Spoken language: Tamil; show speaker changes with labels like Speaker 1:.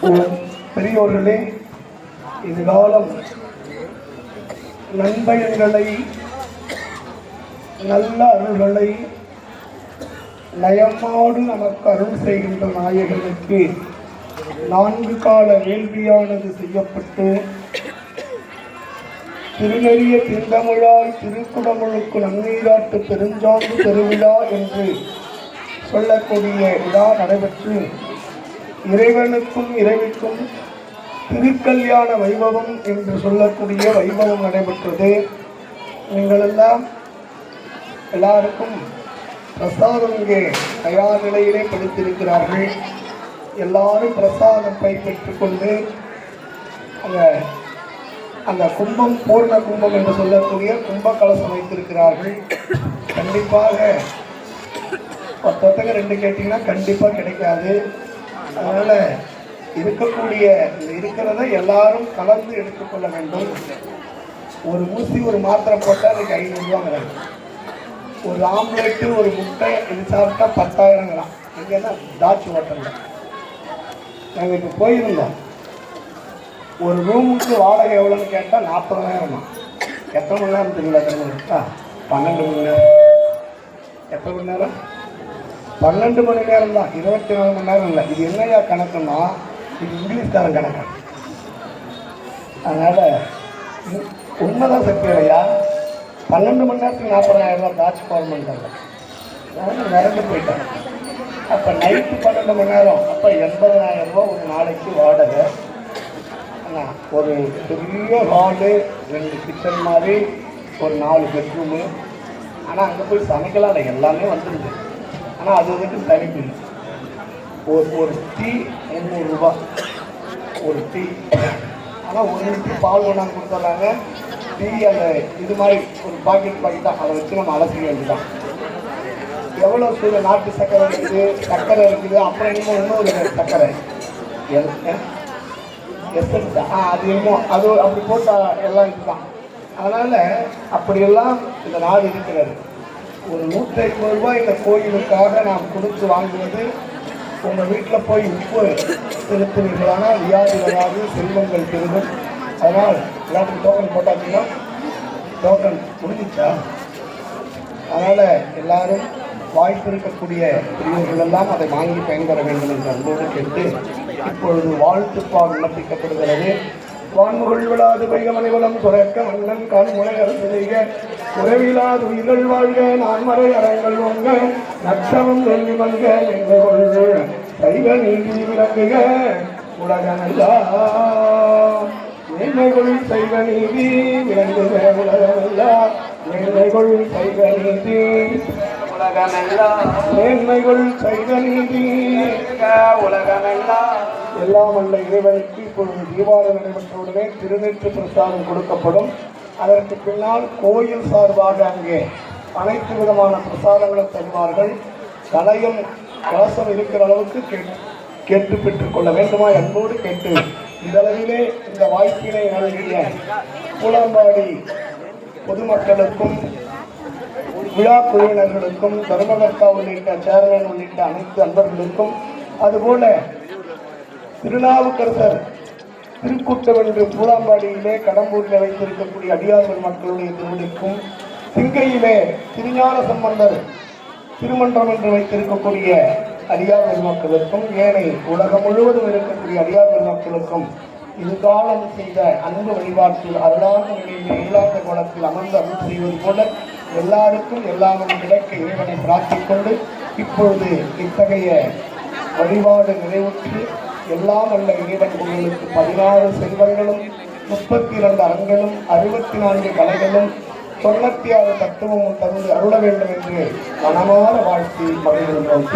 Speaker 1: பெரியோர்களே, இதுகாலம் நண்பயன்களை, நல்ல அருள்களை நயமாடு நமக்கு அருள் செய்கின்ற நாயகனுக்கு 4 கால வேள்வியானது செய்யப்பட்டு திருநெறிய திருந்தமிழாய் திருக்குடமுழுக்கு நன்னீராட்டு பெருஞ்சாந்து பெருவிழா என்று சொல்லக்கூடிய விழா நடைபெற்று இறைவனுக்கும் இறைவிக்கும் திருக்கல்யாண வைபவம் என்று சொல்லக்கூடிய வைபவம் நடைபெற்றது. நீங்கள் எல்லாருக்கும் பிரசாதம் இங்கே தயார் நிலையிலே படித்திருக்கிறார்கள். எல்லாரும் பிரசாதத்தை பெற்றுக்கொண்டு அந்த கும்பம் பூர்ண கும்பம் என்று சொல்லக்கூடிய கும்ப கலசம் வைத்திருக்கிறார்கள். கண்டிப்பாக 10 2 கேட்டிங்கன்னா கண்டிப்பாக கிடைக்காது. அதனால் இருக்கிறத எல்லாரும் கலந்து எடுத்துக்கொள்ள வேண்டும். ஒரு ஊசி ஒரு மாத்திரை போட்டால் அதுக்கு 500 ரூபாங்கிறாங்க. ஒரு ஆம்லேட்டு ஒரு முட்டை இது சாப்பிட்டா 10,000ங்களாம். இங்கேன்னா தாட்சி ஹோட்டலில் நாங்கள் இப்போ போயிருந்தோம். ஒரு ரூமுக்கு வாடகை எவ்வளோன்னு கேட்டால் 40,000. எத்தனை மணி நேரம் தெரியல? 12 மணி நேரம். எத்தனை மணி நேரம்? 12 மணி நேரம் தான். 24 மணி நேரம் இல்லை. இது என்னையா கணக்குன்னா இது இங்கிலீஷ்காரன் கணக்கு. அதனால் உண்மைதான் சத்தியா. 12 மணி நேரத்துக்கு 40,000 ரூபா தாட்சி கவர்மெண்ட் இல்லை. நான் நடந்து போயிட்டேன். அப்போ நைட்டு 12 மணி நேரம், அப்போ 80,000 ரூபா ஒரு நாளைக்கு வாடகை. ஒரு பெரிய ஹாலு, 2 கிச்சன் மாதிரி, ஒரு 4 பெட்ரூமு. ஆனால் அங்கே போய் சமைக்கலாம் இல்லை, எல்லாமே வந்துடுது. ஆனால் அது வந்துட்டு தனிப்பு இல்லை. ஒரு டீ 300 ரூபா ஒரு டீ. ஆனால் ஒரு லிட்டர் பால் கொண்டாந்து கொடுத்துட்றாங்க. டீ அந்த இது மாதிரி ஒரு பாக்கெட்டாக அதை வச்சு நம்ம அலசி வேண்டிதான். எவ்வளோ சூழல் நாட்டு சர்க்கரை இருக்குது, சர்க்கரை இருக்குது, அப்புறம் இன்னொரு சர்க்கரை எசன்ஸா அது இன்னும் அது அப்படி போட்டால் எல்லாம் இதுதான். அதனால் அப்படியெல்லாம் இந்த நாடு இருக்கிறது. ஒரு 150 ரூபாய் இந்த கோயிலுக்காக நாம் கொடுத்து வாங்குவது. உங்கள் வீட்டில் போய் உப்பு செலுத்துவீர்களானால் வியாதி வராது, செல்வங்கள் பெருகும். அதனால் எல்லாத்துக்கும் டோக்கன் போட்டாச்சுன்னா டோக்கன் முடிஞ்சிச்சா? அதனால் எல்லாரும் வாய்ப்பு இருக்கக்கூடிய பெரியவர்கள் எல்லாம் அதை வாங்கி பயன்பெற வேண்டும் என்று அன்போடு கேட்டு இப்பொழுது வாழ்த்துப்பால் விண்ணப்பிக்கப்படுகிறது. வான்முகள் விழாது வைகமனைவளம் சுரக்க மன்னன் கால் முனை அரசு செய்க உறவிலாது உயிர்கள் வாழ்க நான்மறை அறங்கள் ஒங்க நட்சவம் வெள்ளி மல்க எங்கள் கொள்கு சைவ நீதி விளங்குக உலகமெல்லாம் மேன்மைகள் சைவ நீதி விளங்குக உலகமெல்லாம் மேன்மைகள் சைவ நீதி மேன்மைகள் சைவ நீதி உலகமெல்லாம். எல்லாம் அல்ல இறைவனுக்கு இப்பொழுது தீபாவளி நடைபெற்றவுடனே திருநெற்று பிரசாதம் கொடுக்கப்படும். அதற்கு பின்னால் கோயில் சார்பாக அங்கே அனைத்து விதமான பிரசாதங்களும் தருவார்கள். கலையும் கலசம் இருக்கிற அளவுக்கு கேட்டு பெற்றுக்கொள்ள வேண்டுமா என்போடு கேட்டு இந்தளவிலே இந்த வாய்ப்பினை நல்கிய பூலாம்பாடி பொதுமக்களுக்கும் விழா குழுவினர்களுக்கும் தர்மகர்த்தா உள்ளிட்ட சேர்மன் உள்ளிட்ட அனைத்து அன்பர்களுக்கும், அதுபோல திருநாவுக்கரசர் திருக்கூட்டவென்று பூலாம்பாடியிலே கடம்பூரில் வைத்திருக்கக்கூடிய அடியார்கள் மக்களுடைய திருவிழிக்கும், சிங்கையிலே திருஞான சம்பந்தர் திருமன்றம் என்று வைத்திருக்கக்கூடிய அடியார்கள் மக்களுக்கும், ஏனை உலகம் முழுவதும் இருக்கக்கூடிய அடியார்கள் மக்களுக்கும் இது காலம் செய்த அன்பு வழிபாட்டில் அருளாக நிலையில் இல்லாத கோலத்தில் அமர்ந்து அருள் செய்வது போல எல்லாருக்கும் எல்லாமும் கிடைக்க இறைவனை பிரார்த்திக்கொண்டு இப்பொழுது இத்தகைய வழிபாடு நிறைவுற்று எல்லாம் அல்ல இறைவன் உங்களுக்கு 16 செல்வங்களும் 32 அரங்களும் 64 கலைகளும் 96 தத்துவமும் தந்து அருள வேண்டும் என்று மனமாற வாழ்த்தி மகிழ்கின்றோம்.